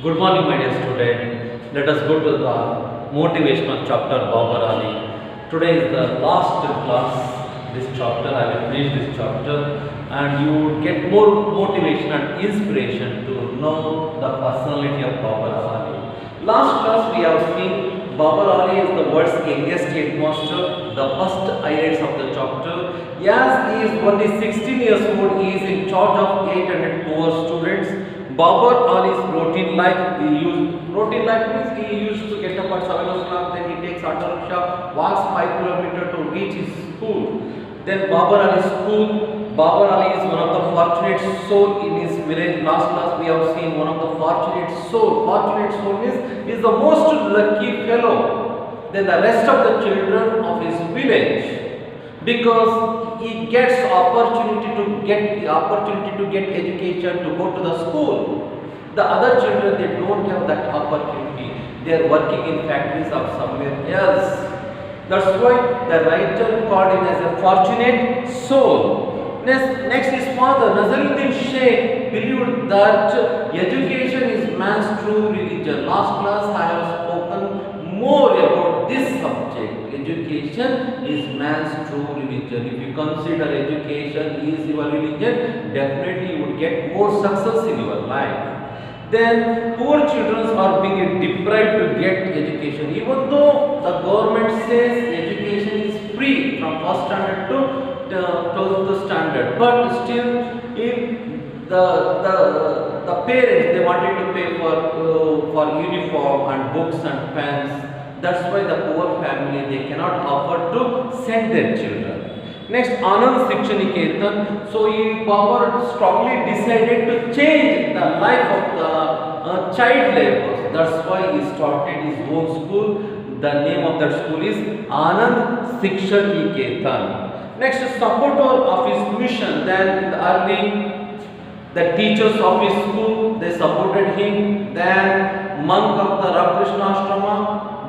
Good morning, my dear student. Let us go to the motivational chapter Babar Ali. Today is the last class. This chapter, I will finish this chapter, and you would get more motivation and inspiration to know the personality of Babar Ali. Last class, we have seen Babar Ali is the world's youngest headmaster. The first highlights of the chapter. Yes, he is only 16 years old. He is in charge of 800 poor students. Babar Ali's routine life means he used to get up at 7 o'clock, then he takes auto rickshaw, walks 5 kilometers to reach his school. Then Babar Ali's school. Babar Ali is one of the fortunate soul in his village. Last class we have seen one of the fortunate soul. Fortunate soul is the most lucky fellow than the rest of the children of his village, because he gets opportunity to get education, to go to the school. The other children, they don't have that opportunity. They are working in factories or somewhere else. That's why the writer called him as a fortunate soul. Next, his father Nazaruddin Sheikh believed that education is man's true religion. Last class I have spoken more about this subject. Education is man's true religion. If you consider education is your religion, definitely you would get more success in your life. Then poor children are being deprived to get education, even though the government says education is free from first standard to 12th standard, but still if the parents, they wanted to pay for uniform and books and pens. That's why the poor family, they cannot afford to send their children. Next, Anand Shiksha Niketan. So Babar strongly decided to change the life of the child laborers. That's why he started his own school. The name of that school is Anand Shiksha Niketan. Next, supporter of his mission. Then the teachers of his school, they supported him. Then monk of the Ramakrishna Ashrama,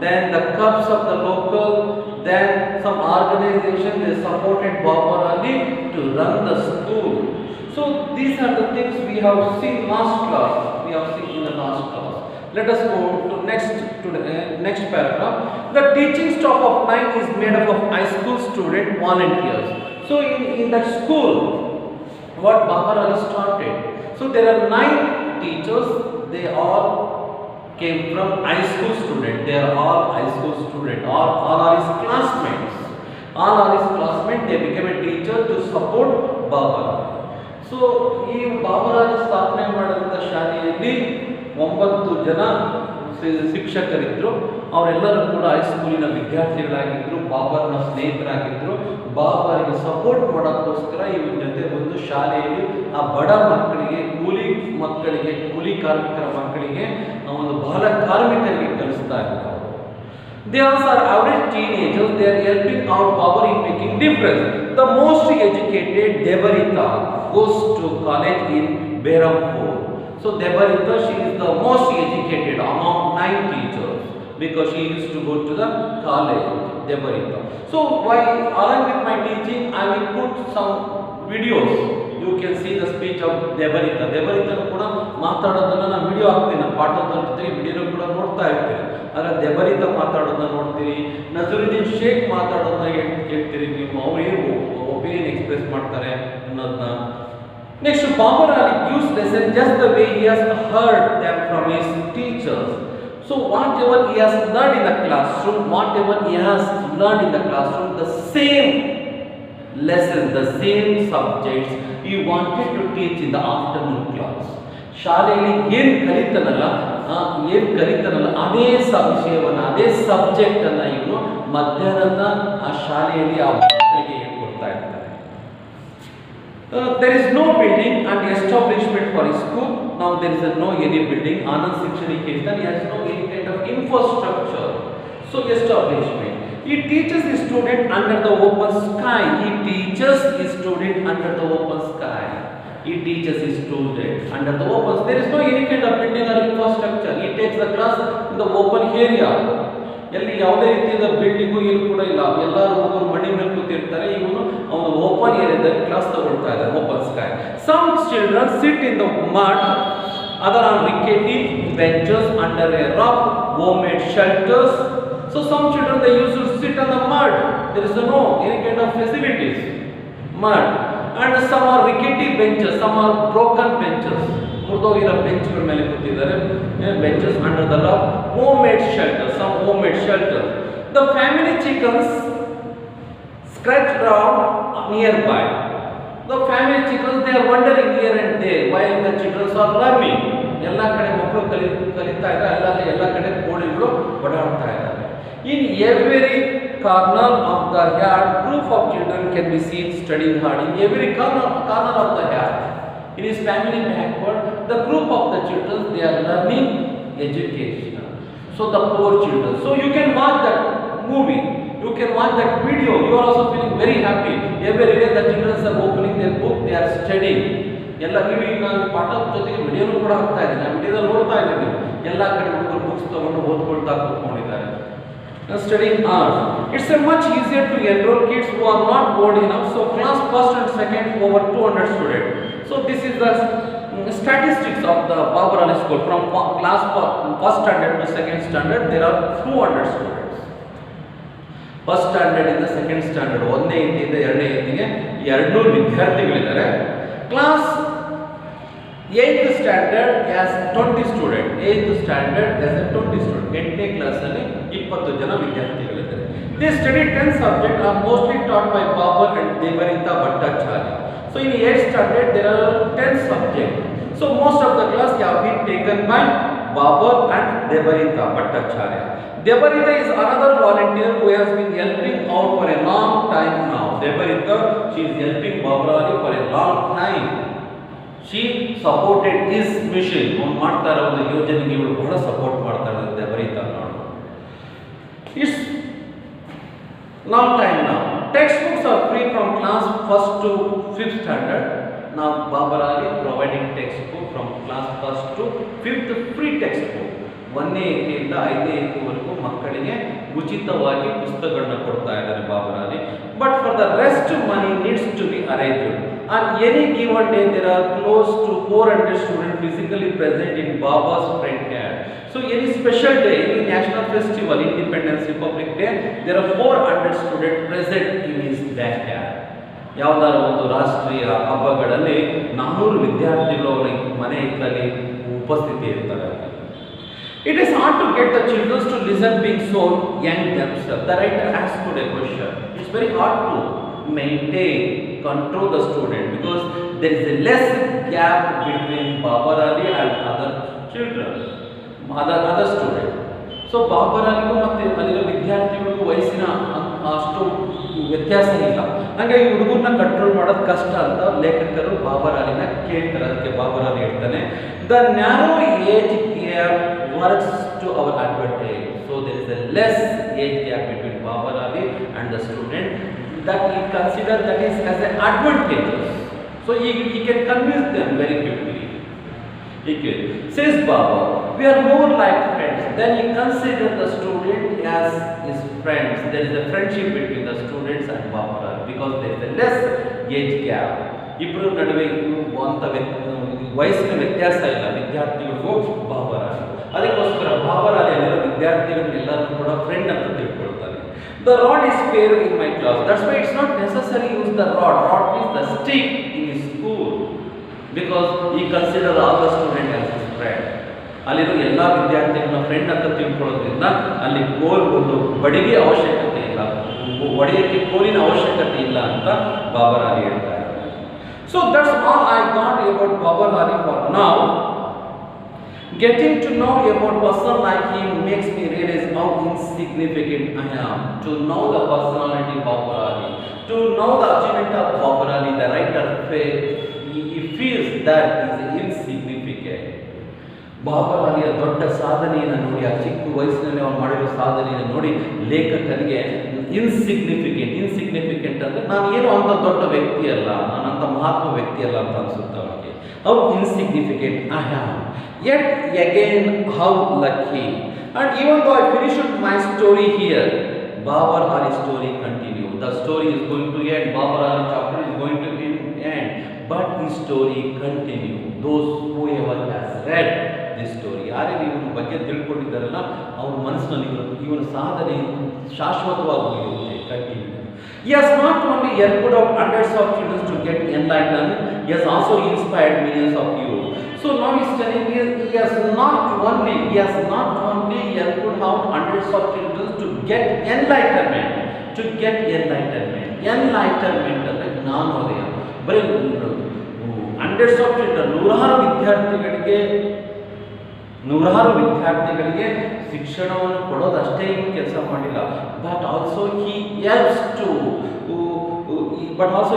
then the cubs of the local, then some organization, they supported Babar Ali to run the school. So these are the things we have seen last class. We have seen in the last class. Let us go to the next paragraph. The teaching staff of 9 is made up of high school student volunteers. So in that school, what Babar Ali started. So there are 9 teachers. They all came from high school students. They are all high school students. All are his classmates. All are his classmates. They became a teacher to support Babar. So ಈ Babur Ali ಸ್ಥಾಪನೆ ಮಾಡಿದಂಥ ಶಾಲೆಯಲ್ಲಿ 9 ಜನ ಶಿಕ್ಷಕರಿದ್ದರು. ಅವರೆಲ್ಲರೂ ಕೂಡ ಹೈಸ್ಕೂಲಿನ ವಿದ್ಯಾರ್ಥಿಗಳಾಗಿದ್ದರು. ಬಾಬರ್ನ ಸ್ನೇಹಿತರಾಗಿದ್ದರು. ಬಾಬರ್ಗೆ support ಮಾಡೋಕ್ಕೋಸ್ಕರ ಇವ್ರ ಜೊತೆ ಒಂದು ಶಾಲೆಯಲ್ಲಿ ಆ ಬಡ ಮಕ್ಕಳಿಗೆ, ಕೂಲಿ ಕಾರ್ಮಿಕರ ಮಕ್ಕಳಿಗೆ, ಒಂದು ಬಾಲ ಕಾರ್ಮಿಕರಿಗೆ ಕಲಿಸ್ತಾ ಇದ್ದಾರೆ. They also are average teenagers. They are helping out Babar in making difference. The most educated Debarita goes to college in Berhampur. So Debarita, she is the most educated among 9 teachers because she used to go to the college, Debarita. So along with my teaching, I will put some videos. You can see the speech of Debarita. Debarita ಕೂಡ ಮಾತಾಡೋದನ್ನ ನಾನು video ಹಾಕ್ತೀನಿ. ಪಾಠದ ಜೊತೆಗೆ video ಕೂಡ ನೋಡ್ತಾ ಇರ್ತೀನಿ. ಆದರೆ Debarita ಮಾತಾಡೋದನ್ನ ನೋಡ್ತೀರಿ, ನಜರುದ್ದೀನ್ ಶೇಖ್ ಮಾತಾಡೋದನ್ನ ಕೇಳ್ತೀರಿ. ನೀವು ಅವ್ರು ಏನು ಒಪಿನಿಯನ್ ಎಕ್ಸ್ಪ್ರೆಸ್ ಮಾಡ್ತಾರೆ ಅನ್ನೋದನ್ನ. Next, Babar Ali gives lesson just the way he has heard them from his teachers. So whatever he has learned in the classroom, the same lesson, the same subjects he wanted to teach in the afternoon class. ಶಾಲೆಯಲ್ಲಿ ಏನು ಕಲಿತಾನಲ್ಲ ಅದೇ ವಿಷಯವನ್ನು, ಅದೇ ಸಬ್ಜೆಕ್ಟನ್ನು ಇವನು ಮಧ್ಯಾಹ್ನದ ಆ ಶಾಲೆಯಲ್ಲಿ ಆ ಮಕ್ಕಳಿಗೆ ಹೇಳ್ಕೊಡ್ತಾ ಇರ್ತಾರೆ. There is no building and establishment for his school. Now there is no any building. Anand Shiksha Niketan, he has no any kind of infrastructure. So establishment. He teaches his student under the open sky. He teaches his student under the open. There is no any kind of building or infrastructure. He takes the class in the open area. ಎಲ್ಲಿ ಯಾವುದೇ ರೀತಿಯಾದ building ಏನು ಕೂಡ ಇಲ್ಲ. ಎಲ್ಲರೂ ಒಬ್ಬರು ಮಡಿ ಮೇಲೆ ಕೂತಿರ್ತಾರೆ. ಇವನು ಅವನು ಓಪನ್ ಏರಿಯಾದಲ್ಲಿ ಕ್ಲಾಸ್ ತಗೊಳ್ತಾ ಇದ್ದಾರೆ, open sky. Some children sit in the mud other on rickety benches under a rough homemade shelters. So some children they used to sit on the mud. There is no any kind of facilities, mud, and some are rickety benches, some are broken benches. ಮುರಿದೋಗಿರೋ ಬೆಂಚ್ಗಳ ಮೇಲೆ ಕೂತಿದ್ದಾರೆ, benches under the rough homemade shelters, some homemade shelters. The family chickens scratched around nearby. The family chickens they are wandering here and there while the children are learning. ಎಲ್ಲ ಕಡೆ ಮಕ್ಕಳು ಕಲಿತಾ ಇದ್ದಾರೆ, ಎಲ್ಲ ಕಡೆ ಕೋಳಿಗಳು ಓಡಾಡ್ತಾ ಇದ್ದಾರೆ. In every corner of the yard, group of children can be seen studying hard. In every corner of the yard, in his family backward, the group of the children they are learning education. So the poor children. So you can watch that movie, you can watch that video. You are also feeling very happy. Every day the children are opening their book, they are studying. ಎಲ್ಲ ನೀವು ಈಗ ಪಾಠದ ಜೊತೆಗೆ ವಿಡಿಯೋನು ಕೂಡ ಹಾಕ್ತಾ ಇದ್ದೀನಿ, ಆ ವಿಡಿಯೋದಲ್ಲಿ ನೋಡ್ತಾ ಇದ್ದೀನಿ. ಎಲ್ಲ ಕಡೆ ಹುಡುಗರು ಬುಕ್ಸ್ ತಗೊಂಡು ಓದ್ಕೊಳ್ತಾ ಕೂತ್ಕೊಂಡಿದ್ದಾರೆ. Studying art. It's a much easier to enroll kids who are not bored enough. So class first and second over 200 students. So this is the statistics of the Babar Ali School. From class first standard to second standard, there are 200 students. First standard in the second standard, ಒಂದನೇ ಇಂದ ಎರಡನೇ ಇಂದಿಗೆ 200 ವಿದ್ಯಾರ್ಥಿಗಳಿದ್ದಾರೆ. Class 8th standard has 20 students. 8th standard has a 20 students. 8ನೇ class ಅಲ್ಲಿ 20 ಜನ ವಿದ್ಯಾರ್ಥಿಗಳಿದ್ದಾರೆ. They study 10 subjects are mostly taught by Babar and Devarita Bhattacharya. So in 8th standard there are 10 subjects. So most of the class have been taken by Babar and Devarita Bhattacharya. Devarita is another volunteer who has been helping out for a long time now. Devarita, she is helping Babar Ali for a long time. She supported his mission. ಅವನು ಮಾಡ್ತಾ ಇರೋ ಒಂದು ಯೋಜನೆಗೆ ಇವಳು ಬಹಳ support ಮಾಡ್ತಾ ಇದ್ದಾರೆ Devarita ನೋಡಿ. It's long time now. Textbooks are free from class 1st to 5th standard. Now Babar Ali providing textbook from class 1st to 5th free textbook. 1ನೇ ಇಂದ 5ನೇ ವರೆಗೂ ಮಕ್ಕಳಿಗೆ ಉಚಿತವಾಗಿ ಪುಸ್ತಕಗಳನ್ನ ಕೊಡ್ತಾ ಇದ್ದಾರೆ Babar Ali. But for the rest money needs to be arranged. On any given day there are close to 400 students physically present in Babar's front yard. So any special day, any national festival, Independence Republic Day, there are 400 students present in his backyard. ಯಾವುದಾದ್ರು ಒಂದು ರಾಷ್ಟ್ರೀಯ ಹಬ್ಬಗಳಲ್ಲಿ 400 ವಿದ್ಯಾರ್ಥಿಗಳು ಅವರ ಮನೆ ಹಿತ್ತಲಲ್ಲಿ ಉಪಸ್ಥಿತಿ ಇರ್ತಾರೆ. It is hard to get the children to listen being so young themselves. The writer asked a question. It's very hard to maintain, control the student because there is a less gap between Babar Ali and other children, other students. So Babar Ali ಮತ್ತೆ ಅಲ್ಲಿರೋ ವಿದ್ಯಾರ್ಥಿಗಳಿಗೂ ವಯಸ್ಸಿನ ಅಷ್ಟು ವ್ಯತ್ಯಾಸ ಇಲ್ಲ. ಹಾಗಾಗಿ ಹುಡುಗರನ್ನ control ಮಾಡೋದು ಕಷ್ಟ ಅಂತ ಲೇಖಕರು Babar Aliನ ಕೇಳ್ತಾರೆ. ಅದಕ್ಕೆ Babar Ali ಹೇಳ್ತಾನೆ, the narrow age gap works to our advantage. So there is a less age gap between Babar Ali and the student that he consider that is as an advantage. So he can convince them very quickly. Says Baba, we are more like friends. Then he considers the student as his friends. There is a friendship between the students and Babar because there is a less age gap. ಇಬ್ಬರ ನಡುವೆ ಅಂತ ವಯಸ್ಸಿನ ವ್ಯತ್ಯಾಸ ಇಲ್ಲ ವಿದ್ಯಾರ್ಥಿಗಳಿಗೂ Babar Ali. ಅದಕ್ಕೋಸ್ಕರ Babar Ali ಅಲ್ಲಿರೋ ವಿದ್ಯಾರ್ಥಿಗಳನ್ನೆಲ್ಲರೂ ಕೂಡ ಫ್ರೆಂಡ್ ಅಂತ ತಿಳ್ಕೊಳ್ತಾರೆ. The rod is spared in my class. That's why it's not necessary to use the rod. Rod means the stick in his school. Because he considers all the students as his friend. ಅಲ್ಲಿರೋ ಎಲ್ಲ ವಿದ್ಯಾರ್ಥಿಗಳನ್ನ friend ಅಂತ ತಿಳ್ಕೊಳ್ಳೋದ್ರಿಂದ ಅಲ್ಲಿ ಒಂದು ಬಡಿಗೆ ಅವಶ್ಯಕತೆ ಇಲ್ಲ, ಒಡೆಯಕ್ಕೆ ಕೋಲಿನ ಅವಶ್ಯಕತೆ ಇಲ್ಲ ಅಂತ Babar Ali ಹೇಳ್ತಾರೆ. So that's all I got about Babar Ali for now. Getting to know about person like him makes me realize how insignificant I am. To know the personality of Babar Ali, to know the achievement of Babar Ali, the writer he feels that he is insignificant. Babar Ali ದೊಡ್ಡ ಸಾಧನೆಯನ್ನು ನೋಡಿ, ಆ ಚಿಕ್ಕ ವಯಸ್ಸಿನಲ್ಲಿ ಅವನು ಮಾಡಿರೋ ಸಾಧನೆಯನ್ನು ನೋಡಿ ಲೇಖಕನಿಗೆ ಇನ್ಸಿಗ್ನಿಫಿಕೆಂಟ್ ಅಂದರೆ ನಾನು ಏನೋ ಅಂತ ದೊಡ್ಡ ವ್ಯಕ್ತಿ ಅಲ್ಲ, ನಾನು ಅಂತ ಮಹತ್ವ ವ್ಯಕ್ತಿ ಅಲ್ಲ ಅಂತ ಅನಿಸುತ್ತೆ ಅವನಿಗೆ. How insignificant I am, yet again how lucky. And even though I finished my story here, Babar Ali story continue. The story is going to end. Babar Ali chapter is going to end. but his story continue. Those whoever has read this story, ಯಾರ್ಯಾರು ಇವನ ಬಗ್ಗೆ ತಿಳ್ಕೊಂಡಿದ್ದಾರಲ್ಲ ಅವ್ರ ಮನಸ್ಸಿನಲ್ಲಿ ಇವನ ಸಾಧನೆ ಶಾಶ್ವತವಾಗಿ ಉಳಿಯುತ್ತೆ. Continue. He has not only helped out hundreds of children to get enlightened, he has also inspired millions of youth. So now he is telling he has not only helped out hundreds of children to get enlightenment. Enlightenment ಅಂದರೆ ಜ್ಞಾನೋದಯ. ಬರೀ hundreds of children, ನೂರಾರು ವಿದ್ಯಾರ್ಥಿಗಳಿಗೆ ಶಿಕ್ಷಣವನ್ನು ಕೊಡೋದಷ್ಟೇ ಇವನು ಕೆಲಸ ಮಾಡಿಲ್ಲ. But also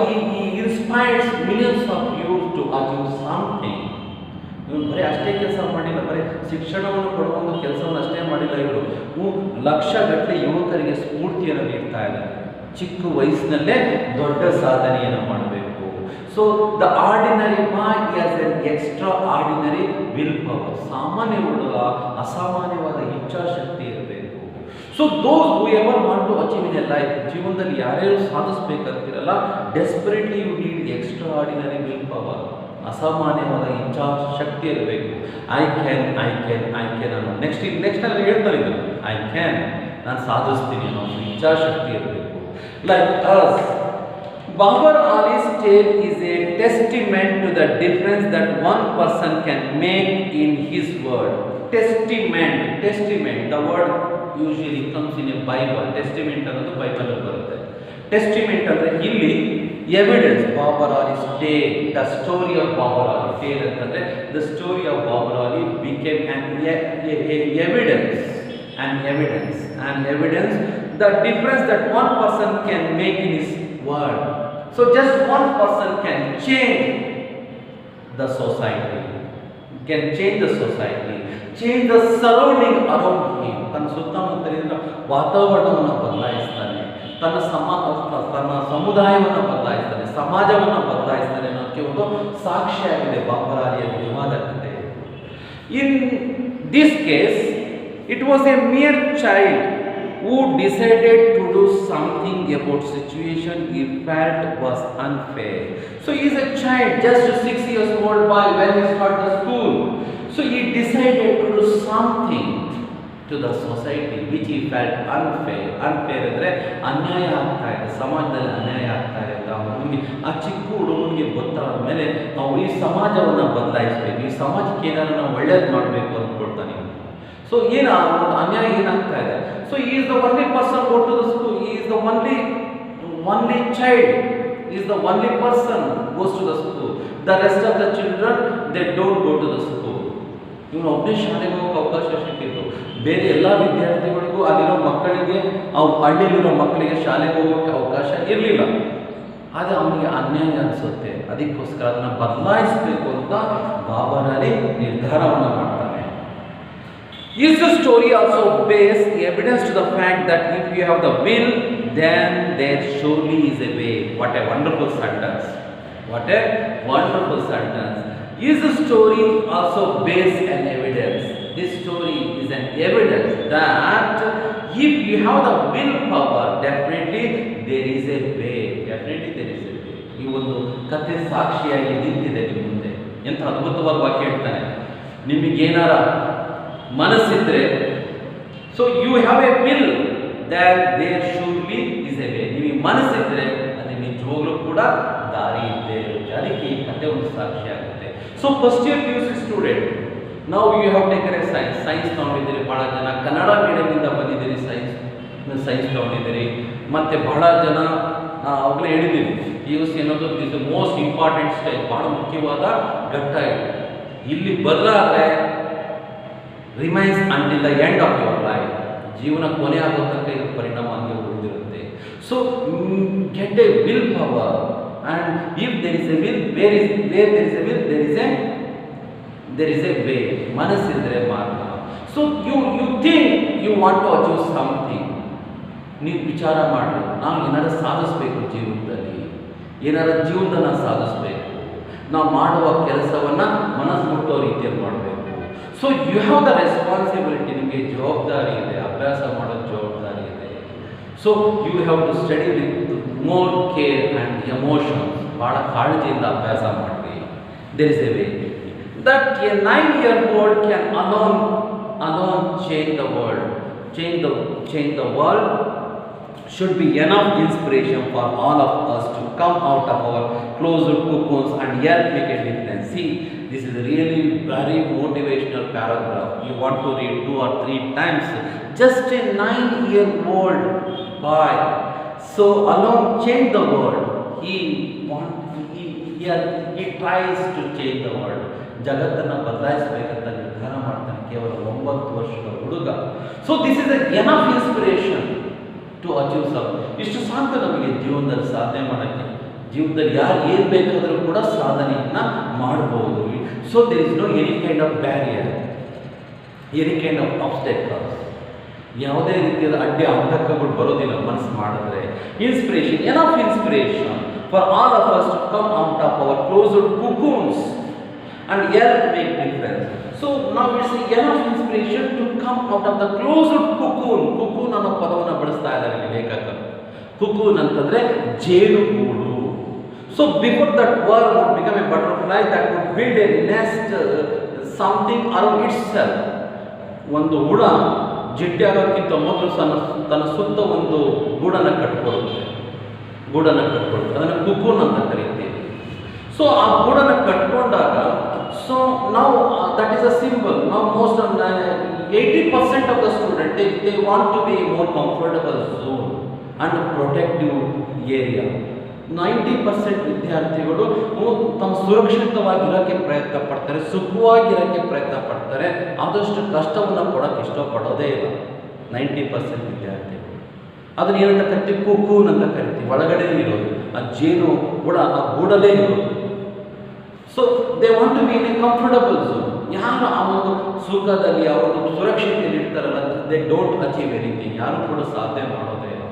he inspires millions of youth to achieve something. ಇವನು ಬರೀ ಅಷ್ಟೇ ಕೆಲಸ ಮಾಡಿಲ್ಲ, ಬರೀ ಶಿಕ್ಷಣವನ್ನು ಕೊಡುವ ಒಂದು ಕೆಲಸವನ್ನು ಅಷ್ಟೇ ಮಾಡಿಲ್ಲ. ಇವರು ಲಕ್ಷಗಟ್ಟಲೆ ಯುವಕರಿಗೆ ಸ್ಫೂರ್ತಿಯನ್ನು ನೀಡ್ತಾ ಇದ್ದಾರೆ. ಚಿಕ್ಕ ವಯಸ್ಸಿನಲ್ಲೇ ದೊಡ್ಡ ಸಾಧನೆಯನ್ನು ಮಾಡಬೇಕು. So the ordinary boy has an extraordinary will power. ಸಾಮಾನ್ಯ ಹುಡುಗ ಅಸಾಮಾನ್ಯವಾದ ಇಚ್ಛಾಶಕ್ತಿ ಇರಬೇಕು. So those whoever want to achieve in a life, ಜೀವನದಲ್ಲಿ ಯಾರ್ಯಾರು ಸಾಧಿಸಬೇಕಂತಿರಲ್ಲ, desperately you need extraordinary will power. ಅಸಾಮಾನ್ಯವಾದ ಇಚ್ಛಾಶಕ್ತಿ ಇರಬೇಕು. ಐ ಕ್ಯಾನ್ ಅನ್ನೋ ನೆಕ್ಸ್ಟ್ ಅಲ್ಲಿ ಹೇಳ್ತಾರೆ ಇದು, ಐ ಕ್ಯಾನ್, ನಾನು ಸಾಧಿಸ್ತೀನಿ ಅನ್ನೋ ಇಚ್ಛಾಶಕ್ತಿ ಇರಬೇಕು. Like us, Babar Ali's tale is a testament to the difference that one person can make in his word. Testament, the word usually comes in a Bible. Testament ಅನ್ನೋದು Bible ಅಲ್ಲಿ ಬರುತ್ತೆ. Testament ಅಂದ್ರೆ ಇಲ್ಲಿ evidence. Babar Ali's tale, the story of Babar Ali. Tale ಅಂತಂದ್ರೆ the story of Babar Ali became an evidence, the difference that one person can make in his word. So just one person can change the society, change the surrounding around him. ತನ್ನ ಸುತ್ತಮುತ್ತಲಿನ ವಾತಾವರಣವನ್ನು ಬದಲಾಯಿಸ್ತಾನೆ, ತನ್ನ ಸಮುದಾಯವನ್ನು ಬದಲಾಯಿಸ್ತಾನೆ, ಸಮಾಜವನ್ನು ಬದಲಾಯಿಸ್ತಾನೆ ಅನ್ನೋಕ್ಕೆ ಒಂದು ಸಾಕ್ಷಿಯಾಗಿದೆ ಬಾಬರ್ ಅಲಿಯ ನಿಜವಾದ ಕಥೆ. In this case, it was a mere child who decided to do something about situation he felt was unfair. So he is a child, just 6 years old boy when he started the school. So he decided to do something to the society which he felt unfair. Unfair ಅಂದರೆ ಅನ್ಯಾಯ ಆಗ್ತಾ ಇದೆ, ಸಮಾಜದಲ್ಲಿ ಅನ್ಯಾಯ ಆಗ್ತಾ ಇದೆ. ಅವನಿಗೆ ಆ ಚಿಕ್ಕ ಹುಡುಗನಿಗೆ ಗೊತ್ತಾದ ಮೇಲೆ ನಾವು ಈ ಸಮಾಜವನ್ನು ಬದಲಾಯಿಸಬೇಕು, ಈ ಸಮಾಜಕ್ಕೆ ಏನಾದ್ರು ನಾವು ಒಳ್ಳೇದು ಮಾಡಬೇಕು ಅಂದ್ಕೊಳ್ತಾನೆ. ಸೊ ಒಂದು ಅನ್ಯಾಯ ಏನಾಗ್ತಾ ಇದೆ. So he is the only person go to the school, he is the only child, he is the only person goes to the school. The rest of the children, they don't go to the school. ಇವನು ಒಬ್ಬನೇ ಶಾಲೆಗೆ ಹೋಗೋಕೆ ಅವಕಾಶ ಸಿಕ್ಕಿತ್ತು. ಬೇರೆ ಎಲ್ಲ ವಿದ್ಯಾರ್ಥಿಗಳಿಗೂ ಅಲ್ಲಿರೋ ಮಕ್ಕಳಿಗೆ, ಹಳ್ಳಿಲಿರೋ ಮಕ್ಕಳಿಗೆ ಶಾಲೆಗೆ ಹೋಗೋಕ್ಕೆ ಅವಕಾಶ ಇರಲಿಲ್ಲ. ಆದರೆ ಅವನಿಗೆ ಅನ್ಯಾಯ ಅನಿಸುತ್ತೆ. ಅದಕ್ಕೋಸ್ಕರ ಅದನ್ನು ಬದಲಾಯಿಸಬೇಕು ಅಂತ ಬಾಬರ್ ಅಲಿ ನಿರ್ಧಾರವನ್ನು ಮಾಡ್ತಾನೆ. Is the story also bears evidence to the fact that if you have the will, then there surely is a way. What a wonderful sentence. Is the story also bears an evidence? This story is an evidence that if you have the will power, definitely there is a way. ಈ ಒಂದು ಕಥೆ ಸಾಕ್ಷಿಯಾಗಿ ನಿಂತಿದೆ ನಿಮ್ಮ ಮುಂದೆ. ಎಂಥ ಅದ್ಭುತವಾದ ವಾಕ್ಯ ಹೇಳ್ತಾನೆ. ನಿಮಗೇನಾರ ಮನಸ್ಸಿದ್ರೆ, so you have a will, that there surely is a way. ನಿಮಗೆ ಮನಸ್ಸಿದ್ರೆ ಅದು ನಿಜವಾಗ್ಲೂ ಕೂಡ ದಾರಿ ಇದ್ದೇ ಇರುತ್ತೆ. ಅದಕ್ಕೆ ಈ ಕಥೆ ಒಂದು ಸಾಕ್ಷಿ ಆಗುತ್ತೆ. So first year PUC student, ನಾವು you have taken a science ತೊಗೊಂಡಿದ್ದೀರಿ. ಭಾಳ ಜನ ಕನ್ನಡ ಮೀಡಿಯಮಿಂದ ಬಂದಿದ್ದೀರಿ, ಸೈನ್ಸ್ ತೊಗೊಂಡಿದ್ದೀರಿ. ಮತ್ತು ಬಹಳ ಜನ ಅವಾಗಲೇ ಹೇಳಿದ್ದೀವಿ, PUC ಅನ್ನೋದು is the most important stage, ಭಾಳ ಮುಖ್ಯವಾದ ಘಟ್ಟ ಇದು. ಇಲ್ಲಿ ಬದಲಾದರೆ remains until the end of your life. ಜೀವನ ಕೊನೆ ಆಗೋ ತನಕ ಇದರ ಪರಿಣಾಮ ಹಂಗೆ ಉಳಿದಿರುತ್ತೆ. So get a will power, and if there is a will, there is a way. ಮನಸ್ಸಿದ್ರೆ ಮಾರ್ಗ. So you think you want to achieve something. ನೀವು ವಿಚಾರ ಮಾಡಿ, ನಾವು ಏನಾದ್ರು ಸಾಧಿಸಬೇಕು ಜೀವನದಲ್ಲಿ, ಜೀವನದಲ್ಲಿ ಸಾಧಿಸಬೇಕು. ನಾವು ಮಾಡುವ ಕೆಲಸವನ್ನು ಮನಸ್ಸು ಮುಟ್ಟೋ ರೀತಿಯಲ್ಲಿ ಮಾಡಬೇಕು. So you have the responsibility. ನಿಮಗೆ ಜವಾಬ್ದಾರಿ ಇದೆ, ಅಭ್ಯಾಸ ಮಾಡೋ ಜವಾಬ್ದಾರಿ ಇದೆ. So you have to study with more care and emotions. ಭಾಳ ಕಾಳಜಿಯಿಂದ ಅಭ್ಯಾಸ ಮಾಡಿರಿ. There is a way that a 9-year-old can alone change the world. Change the world should be enough inspiration for all of us to come out of our closed cocoons and help make a difference. See, this is really very motivational paragraph. You want to read 2 or 3 times. Just a 9-year-old boy, so alone change the world. He tries to change the world. ಜಗತ್ತನ್ನು ಬದಲಾಯಿಸಬೇಕಂತ ನಿರ್ಧಾರ ಮಾಡ್ತಾನೆ ಕೇವಲ 9 ವರ್ಷದ ಹುಡುಗ. So this is enough inspiration to achieve some. ಇಷ್ಟು ಸಾಕು ನಮಗೆ ಜೀವನದಲ್ಲಿ ಸಾಧನೆ ಮಾಡೋಕ್ಕೆ. ಜೀವನದಲ್ಲಿ ಯಾರು ಏನು ಬೇಕಾದರೂ ಕೂಡ ಸಾಧನೆಯನ್ನು ಮಾಡಬಹುದು. So there is no any kind of barrier, any kind of obstacles. ಯಾವುದೇ ರೀತಿಯಾದ ಅಡ್ಡಿ ಆತಂಕಗಳು ಬರೋದಿಲ್ಲ ಮನಸ್ಸು ಮಾಡಿದ್ರೆ. Inspiration, enough inspiration for all of us to come out of our closed cocoons and help make difference. So now it's enough inspiration to come out of the closed cocoon. Cocoon ಅನ್ನೋ ಪದವನ್ನು ಬಳಸ್ತಾ ಇದ್ದಾರೆ ಲೇಖಕರು. cocoon ಅಂತಂದ್ರೆ ಜೇನುಗೂಡು. So before that worm would become a butterfly that would build a nest, something around itself. ಒಂದು ಹುಳ ಜಿಡ್ಡೆ ಆಗೋಕ್ಕಿಂತ ಮೊದಲು ತನ್ನ ಸುತ್ತ ಒಂದು ಗೂಡನ್ನು ಕಟ್ಕೊಳ್ಳುತ್ತೆ. ಅದನ್ನು cocoon ಅಂತ ಕರೀತೀವಿ. ಸೊ ಆ ಗೂಡನ್ನು ಕಟ್ಕೊಂಡಾಗ, ಸೊ ನಾವು ದಟ್ ಈಸ್ ಅ ಸಿಂಬಲ್. ನಾವು most 80% of the student they want to be more comfortable zone and protective area. 90% ವಿದ್ಯಾರ್ಥಿಗಳು ತಮ್ಮ ಸುರಕ್ಷಿತವಾಗಿರೋಕ್ಕೆ ಪ್ರಯತ್ನ ಪಡ್ತಾರೆ, ಸುಖವಾಗಿರೋಕ್ಕೆ ಪ್ರಯತ್ನ ಪಡ್ತಾರೆ. ಆದಷ್ಟು ಕಷ್ಟವನ್ನು ಕೊಡೋಕ್ಕೆ ಇಷ್ಟಪಡೋದೇ ಇಲ್ಲ 90% ವಿದ್ಯಾರ್ಥಿಗಳು. ಅದನ್ನ ಏನಂತ ಕರಿತೀವಿ? cocoon ಅಂತ ಕರಿತೀವಿ. ಒಳಗಡೆ ಇರೋದು ಆ ಜೇನು ಹುಳ, ಆ ಗೂಡಲೇ ಇರೋದು. So they want to be in a comfortable zone. ಯಾರು ಆ ಒಂದು ಸುಖದಲ್ಲಿ, ಆ ಒಂದು ಸುರಕ್ಷತೆಯಲ್ಲಿ ಇರ್ತಾರಲ್ಲ, ದೇ ಡೋಂಟ್ ಅಚೀವ್ ಎನಿಥಿಂಗ್. ಯಾರು ಕೂಡ ಸಾಧನೆ ಮಾಡೋದೇ ಇಲ್ಲ.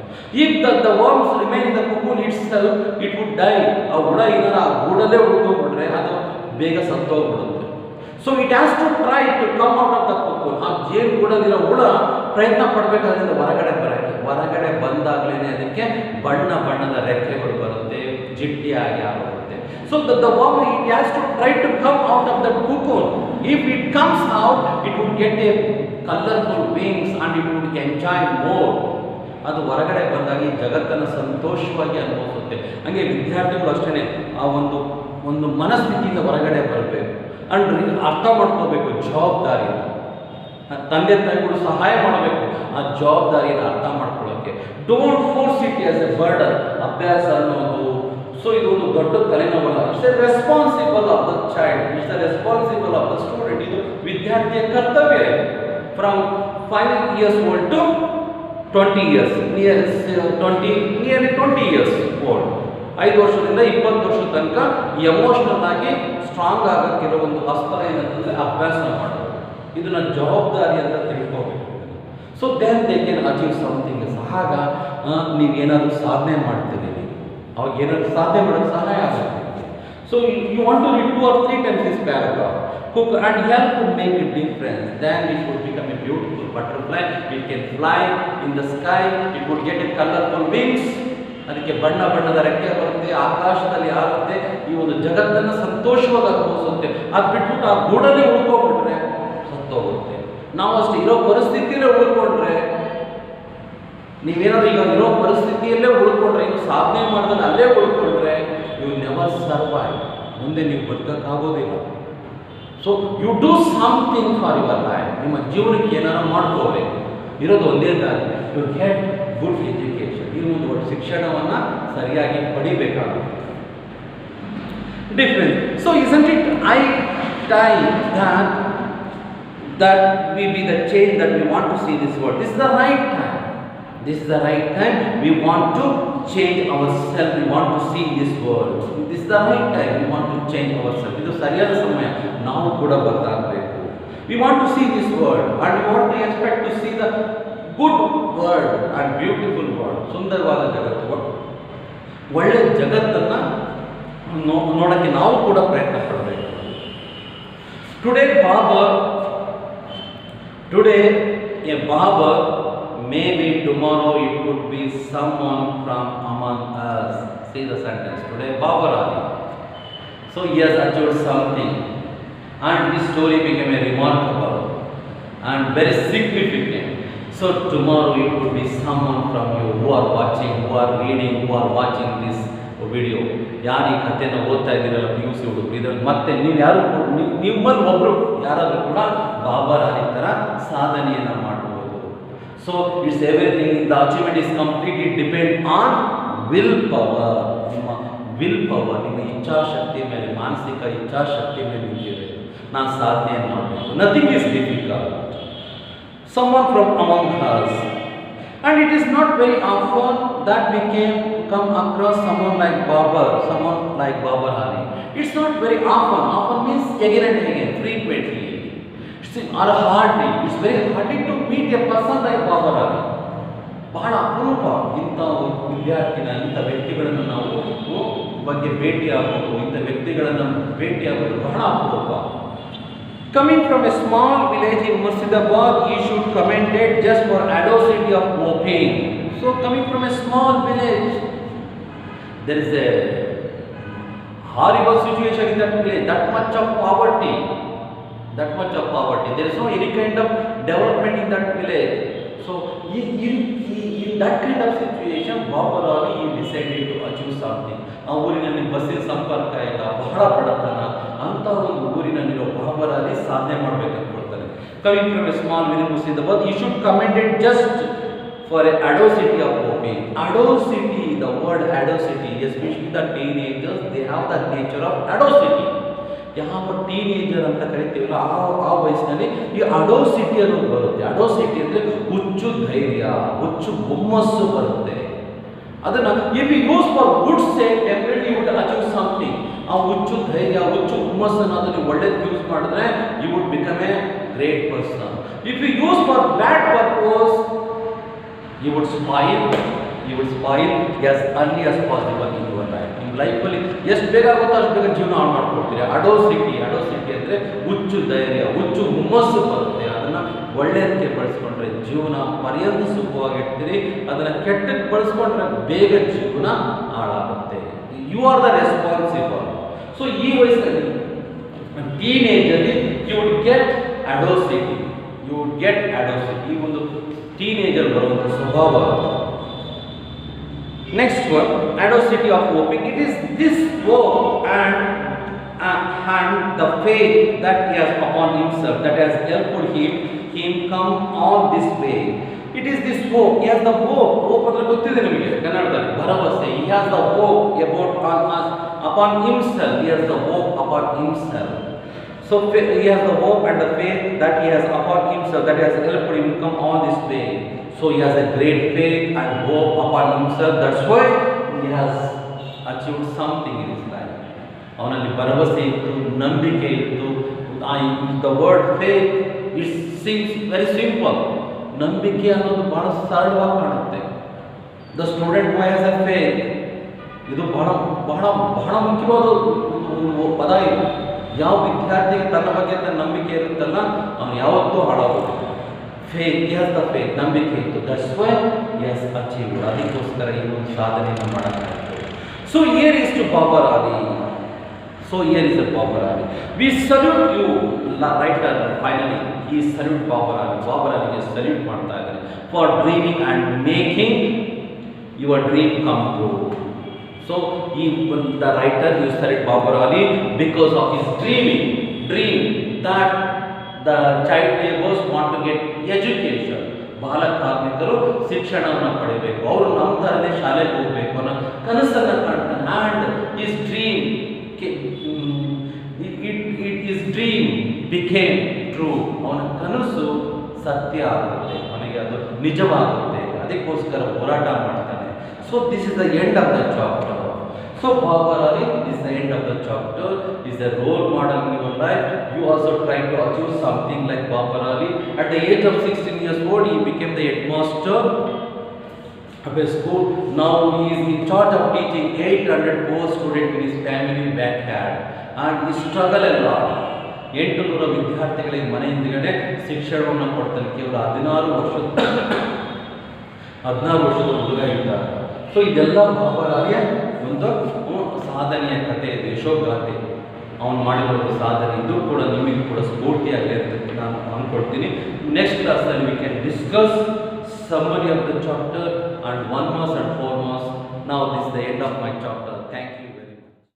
If the worms remain in the cocoon itself, it would die. ಆ ಹುಳ ಏನಾರ ಆ ಗೂಡಲ್ಲೇ ಉಳ್ಕೊಂಡ್ಬಿಟ್ರೆ ಅದು ಬೇಗ ಸತ್ತೋಗ್ಬಿಡುತ್ತೆ. So it has to try to come out of the cocoon. ಆ ಜೇನು ಗೂಡಲ್ಲಿರೋ ಹುಳ ಪ್ರಯತ್ನ ಪಡಬೇಕಾದ್ರಿಂದ ಹೊರಗಡೆ ಬಂದಾಗಲೇ ಅದಕ್ಕೆ ಬಣ್ಣದ ರೆಕ್ಕೆಗಳು ಬರುತ್ತೆ, ಜಿಡ್ಡಿಯಾಗಿ ಆಗುತ್ತೆ. So the worm, it has to try to come out of that cocoon. If it comes out, it would get a colorful wings and it would enjoy more. ಅದು ಹೊರಗಡೆ ಬಂದಾಗ ಈ ಜಗತ್ತನ್ನು ಸಂತೋಷವಾಗಿ ಅನುಭವಿಸುತ್ತೆ. ಹಾಗೆ ವಿದ್ಯಾರ್ಥಿಗಳು ಅಷ್ಟೇ ಆ ಒಂದು ಮನಸ್ಥಿತಿಯಿಂದ ಹೊರಗಡೆ ಬರಬೇಕು. ಅಂಡ್ ಅರ್ಥ ಮಾಡ್ಕೋಬೇಕು ಜವಾಬ್ದಾರಿ. ತಂದೆ ತಾಯಿಗಳು ಸಹಾಯ ಮಾಡಬೇಕು ಆ ಜವಾಬ್ದಾರಿಯನ್ನು ಅರ್ಥ ಮಾಡ್ಕೊಳ್ಳೋಕ್ಕೆ. Don't force it as a burden. ಅಭ್ಯಾಸ ಅನ್ನೋದು ಸೊ ಇದು ಒಂದು ದೊಡ್ಡ ತಲೆನೋವಲ್ಲ. It's a responsible of the child, it's a responsible of the student. ಇದು ವಿದ್ಯಾರ್ಥಿಯ ಕರ್ತವ್ಯ. From 5 years old to 20 years, nearly 20 years old. 5 ವರ್ಷದಿಂದ 20 ವರ್ಷದ ತನಕ ಎಮೋಷನಲ್ ಆಗಿ ಸ್ಟ್ರಾಂಗ್ ಆಗೋಕ್ಕಿರೋ ಒಂದು ಅಸ್ತ್ರ ಏನಂತಂದರೆ ಅಭ್ಯಾಸ ಮಾಡೋದು. ಇದನ್ನ ಜವಾಬ್ದಾರಿ ಅಂತ ತಿಳ್ಕೋಬೇಕು. So then they can achieve something. ಆಗ ನೀವೇನಾದರೂ ಸಾಧನೆ ಮಾಡ್ತೀರಿ, ಅವಾಗ ಏನಾದರೂ ಸಾಧನೆ ಮಾಡೋಕ್ಕೆ ಸಹಾಯ ಆಗುತ್ತೆ. So you want to read 2 or 3 times this paragraph. Cook and help to make a difference. Then it would become a beautiful butterfly. It can fly in the sky. It would get a colorful wings. ಅದಕ್ಕೆ ಬಣ್ಣದ ರೆಕ್ಕೆ ಬರುತ್ತೆ, ಆಕಾಶದಲ್ಲಿ ಆಗುತ್ತೆ, ಈ ಒಂದು ಜಗತ್ತನ್ನು ಸಂತೋಷವಾಗಿ ಅನುಭವಿಸುತ್ತೆ. ಅದು ಬಿಟ್ಬಿಟ್ಟು ಆ ಗೂಡಲ್ಲಿ ಉಳ್ಕೊಂಡ್ಬಿಟ್ರೆ ಸತ್ತೋಗುತ್ತೆ. ನಾವು ಅಷ್ಟೇ ಇರೋ ಪರಿಸ್ಥಿತಿಯಲ್ಲೇ ಉಳ್ಕೊಂಡ್ರೆ, ನೀವೇನಾದ್ರು ಈಗ ಇರೋ ಪರಿಸ್ಥಿತಿಯಲ್ಲೇ ಉಳ್ಕೊಂಡ್ರೆ, ಇನ್ನು ಸಾಧನೆ ಮಾಡಿದ್ರೆ ಅಲ್ಲೇ ಉಳ್ಕೊಂಡ್ರೆ, ಯು ನೆವರ್ ಸರ್ವೈವ್. ಮುಂದೆ ನೀವು ಬದುಕಕ್ಕಾಗೋದಿಲ್ಲ. So you do something for your life. ನಿಮ್ಮ ಜೀವನಕ್ಕೆ ಏನಾರು ಮಾಡ್ಕೋಬೇಕು. ಇರೋದು ಒಂದೇ ದಾರಿ, ಯು ಗೆಟ್ ಗುಡ್ ಎಜುಕೇಷನ್. ಈ ಒಂದು ಒಟ್ಟು ಶಿಕ್ಷಣವನ್ನು ಸರಿಯಾಗಿ ಪಡಿಬೇಕಾಗುತ್ತೆ. Difference. So isn't it high time that we be the change that we want to see this world? This is the right time. This is the right time. We want to change ourselves. We want to see this world. This is the right time. We want to change ourselves. ಇದು ಸರಿಯಾದ ಸಮಯ. ನಾವು ಕೂಡ ಬದಲಾಗಬೇಕು. We want to see this world and we want to expect to see the good world and beautiful world. ಸುಂದರವಾದ ಜಗತ್ತು, ಒಳ್ಳೆಯ ಜಗತ್ತನ್ನು ನೋಡೋಕ್ಕೆ ನಾವು ಕೂಡ ಪ್ರಯತ್ನ ಪಡಬೇಕು. Today a barber, maybe tomorrow it could be someone from among us. See the sentence today, Babar Ali. So he has achieved something, and his story became a remarkable and very significant. So tomorrow it would be someone from you who are watching, who are reading, who are watching this video. ಯಾರು ಈ ಕಥೆನ ಓದ್ತಾ ಇದ್ದೀರಲ್ಲ PUC ಹುಡುಗರು, ಇದರಲ್ಲಿ ಮತ್ತೆ ನೀವು ಯಾರು ನಿಮ್ಮಲ್ಲಿ ಒಬ್ಬರು ಯಾರಾದರೂ ಕೂಡ ಬಾಬರ್ ಅಲಿ ಥರ ಸಾಧನೆಯನ್ನು ಮಾಡ್ಬೋದು. So it's everything, the achievement is complete, it depend on will power. ನಿಮ್ಮ ವಿಲ್ ಪವರ್, ನಿಮ್ಮ ಇಚ್ಛಾಶಕ್ತಿ ಮೇಲೆ, ಮಾನಸಿಕ ಇಚ್ಛಾಶಕ್ತಿ ಮೇಲೆ ನಿಂತಿದೆ. ನಾನು ಸಾಧನೆಯನ್ನು ಮಾಡಬೇಕು. Nothing is difficult. Someone from among us, and it is not very often that we can come across someone like Babar Ali. It's not very often. Often means again and again, frequently. Or hardly. It's very hardly to meet a person like Babar Ali. ಬಹಳ ಅಪರೂಪ ಇಂಥ ವಿದ್ಯಾರ್ಥಿನ, ಇಂಥ ವ್ಯಕ್ತಿಗಳನ್ನು ನಾವು ಬಗ್ಗೆ ಭೇಟಿಯಾಗೋದು, ಇಂಥ ವ್ಯಕ್ತಿಗಳನ್ನು ಭೇಟಿಯಾಗೋದು ಬಹಳ ಅಪರೂಪ. Coming from a small village in Murshidabad, he should commended just for audacity of hoping. So coming from a small village, there is a horrible situation in that village, that much of poverty. There is no any kind of development in that village. So in that kind of situation, Babar Ali decided to achieve something. ಆ ಊರಿನಲ್ಲಿ ಬಸ್ಸಿನ ಸಂಪರ್ಕ ಇಲ್ಲ, ಬಹಳ ಬಡತನ, ಅಂತ ಒಂದು ಊರಿನಲ್ಲಿರೋ ಬಾಬರ್ ಅಲಿ ಸಾಧನೆ ಮಾಡಬೇಕಂತ. Coming from A small village Murshidabad, he should commended just for a audacity of hoping. Audacity, the word audacity, especially the teenagers, they have the nature of audacity. ಯಾವ ಟೀನೇಜರ್ ಅಂತ ಕರಿತೀವಲ್ಲ ಆ ವಯಸ್ಸಿನಲ್ಲಿ ಈ ಅಡೋಸಿಟಿ ಅನ್ನೋದು ಬರುತ್ತೆ. ಅಡೋಸಿಟಿ ಅಂದರೆ ಹುಚ್ಚು ಧೈರ್ಯ, ಹುಚ್ಚು ಹುಮ್ಮಸ್ಸು ಬರುತ್ತೆ. ಅದನ್ನು if you use for good sake, definitely you would achieve something. ಆ ಹುಚ್ಚು ಧೈರ್ಯ, ಹುಚ್ಚು ಹುಮ್ಮಸ್ಸನ್ನು ಅದನ್ನು ಒಳ್ಳೇದು ಯೂಸ್ ಮಾಡಿದ್ರೆ you would become a great person. If you use for bad purpose, you would spoil as early as possible in your life. ನಿಮ್ಮ ಲೈಫಲ್ಲಿ ಎಷ್ಟು ಬೇಗ ಆಗುತ್ತೋ ಅಷ್ಟು ಬೇಗ ಜೀವನ ಹಾಳು ಮಾಡ್ಕೊಳ್ತೀರಿ. ಅಡೋಸಿಟಿ ಅಂದರೆ ಹುಚ್ಚು ಧೈರ್ಯ, ಹುಚ್ಚು ಹುಮ್ಮಸ್ಸು ಬರುತ್ತೆ. ಅದನ್ನು ಒಳ್ಳೆಯದಕ್ಕೆ ಬಳಸ್ಕೊಂಡ್ರೆ ಜೀವನ ಪರ್ಯಂತ ಸುಖವಾಗಿರ್ತೀರಿ. ಅದನ್ನು ಕೆಟ್ಟಕ್ಕೆ ಬಳಸ್ಕೊಂಡ್ರೆ ಬೇಗ ಜೀವನ ಹಾಳಾಗುತ್ತೆ. You are the responsible. So ಈ ವಯಸ್ಸಲ್ಲಿ ಟೀನೇಜಲ್ಲಿ ಯು ವುಡ್ ಗೆಟ್ ಅಡೋಸಿಟಿ. ಈ ಒಂದು ಟೀನೇಜರ್ ಬರುವಂಥ ಸ್ವಭಾವ. Next one, audacity of hoping. It is this hope and the faith that he has upon himself that has helped him come all this way. It is this hope. He has the hope ಅಂದ್ರೆ ಗೊತ್ತಿದೆ ನಿಮಗೆ ಕನ್ನಡದಲ್ಲಿ, ಭರವಸೆ. He has the hope upon himself. He has the hope upon himself. So he has the hope and the faith that he has upon himself that has helped him come all this way. So he has a great faith and hope upon himself. That's why he has achieved something in his life. ಅವನಲ್ಲಿ ಭರವಸೆ ಇತ್ತು, ನಂಬಿಕೆ ಇತ್ತು. The word faith, it seems very simple. ನಂಬಿಕೆ ಅನ್ನೋದು ಬಹಳ ಸರಳವಾಗಿ ಕಾಣುತ್ತೆ. The student who has a faith, ಇದು ಬಹಳ ಮುಖ್ಯವಾದ ಪದ ಇದು. ಯಾವ ವಿದ್ಯಾರ್ಥಿಗೆ ತನ್ನ ಬಗ್ಗೆ ತನ್ನ ನಂಬಿಕೆ ಇರುತ್ತಲ್ಲ, ಅವನು ಯಾವತ್ತೂ ಹಾಳಾಗೋದಿಲ್ಲ. faith, he has the faith, ನಂಬಿಕೆ ಇತ್ತು. That's why he has achieved. ಅದಕ್ಕೋಸ್ಕರ ಈ ಒಂದು ಸಾಧನೆಯನ್ನು ಮಾಡಲಾಯಿತು. So here is to Babar Ali. We salute you, writer. Finally, he salute Babar Ali. Babar Ali salute ಮಾಡ್ತಾ ಇದ್ದಾರೆ for dreaming and making your dream come true. So the writer you salute Babar Ali because of his dream that the child laborers want to get education. ಬಾಲ ಕಾರ್ಮಿಕರು ಶಿಕ್ಷಣವನ್ನು ಪಡೆಯಬೇಕು, ಅವರು ನಮ್ಮ ಥರನೇ ಶಾಲೆಗೆ ಹೋಗಬೇಕು ಅನ್ನೋ ಕನಸನ್ನು ಕಾಣ್ತಾನೆ. And his dream became true. ಅವನ ಕನಸು ಸತ್ಯ ಆಗುತ್ತೆ, ಅವನಿಗೆ ಅದು ನಿಜವಾಗುತ್ತೆ. ಅದಕ್ಕೋಸ್ಕರ ಹೋರಾಟ ಮಾಡ್ತಾನೆ. So this is the end of the chapter. So Babar Ali is the end of the chapter. Is a role model in your life. You also try to achieve something like Babar Ali. At the age of 16 years old, he became the headmaster of a school. Now he is in charge of teaching 800 poor students in his family backyard. And he struggled a lot. 800 ವಿದ್ಯಾರ್ಥಿಗಳಿಗೆ ಮನೆ ಹಿಂದ್ಗಡೆ ಶಿಕ್ಷಣವನ್ನು ಕೊಡ್ತಾನೆ. ಕೇವಲ 16 ವರ್ಷದ ಹುಡುಗ ಇದ್ದ. So ಇದೆಲ್ಲ ಬಾಬರಾಲಿಯ ಒಂದು ಸಾಧನೆಯ ಕಥೆ ಇದು, ಯಶೋಗಾಥೆ. ಅವನು ಮಾಡಿರೋ ಸಾಧನೆ ಇದು ಕೂಡ ನಿಮಗೂ ಕೂಡ ಸ್ಫೂರ್ತಿಯಾಗಲಿ ಅಂತ ನಾನು ಅಂದ್ಕೊಳ್ತೀನಿ. ನೆಕ್ಸ್ಟ್ ಕ್ಲಾಸಲ್ಲಿ we can discuss summary of the chapter and 1 marks and 4 marks. Now this is the end of my chapter. Thank you.